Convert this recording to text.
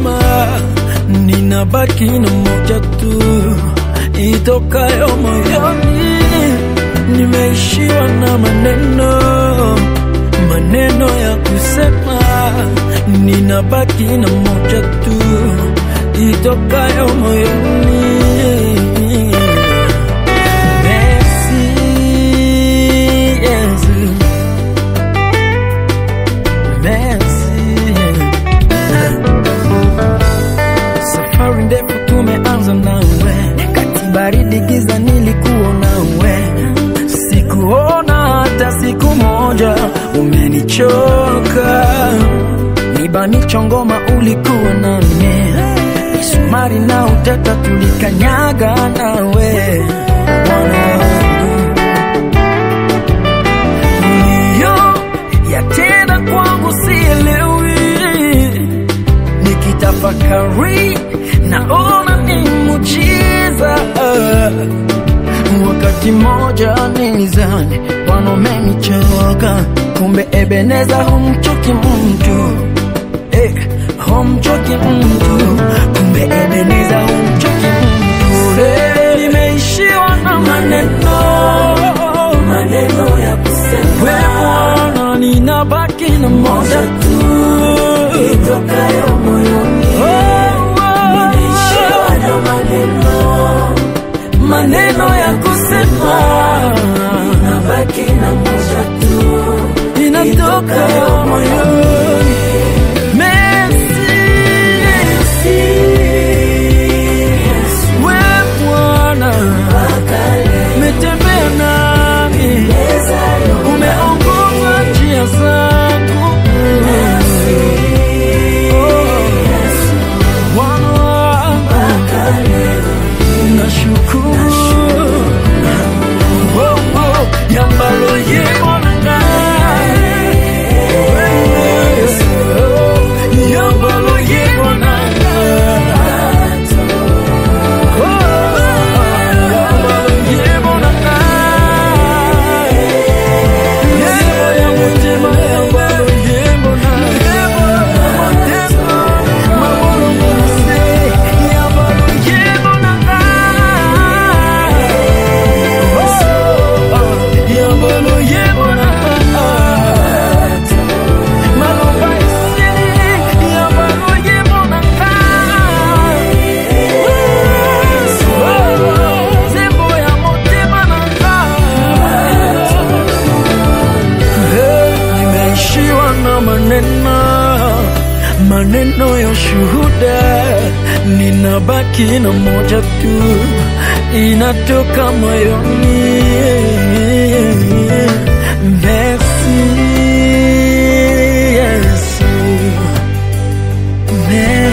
kusema, ninabaki na moja tu itokayo moyoni. Nimeishiwa na maneno ya kusema, ninabaki na moja tu itokayo moyoni. Safari ndefu tumeanza nawe, kati baridi giza nilikuwa nawe, sikuona hata siku moja umenichoka. Nibani chongoma ulikuwa nami, misumari na uteta tulikanyaga nawe. Yatenda kwangu sielewi, nikitafakari naona ni muujiza. Wakati moja nilizani Bwana umenichoka, kumbe Ebeneza humchoki mtu. Humchoki mtu, kumbe Ebeneza humchoki mtu. Nimeishiwa na maneno ya kusema, Bwana ninabaki na moja tu itokayo moyoni. Nimeishiwa na maneno ya kusema, ninabaki na moja tu inatokayo moyoni. Maneno ya shuhuda, ninabaki na moja tu inatoka moyoni. Merci Yesu, merci.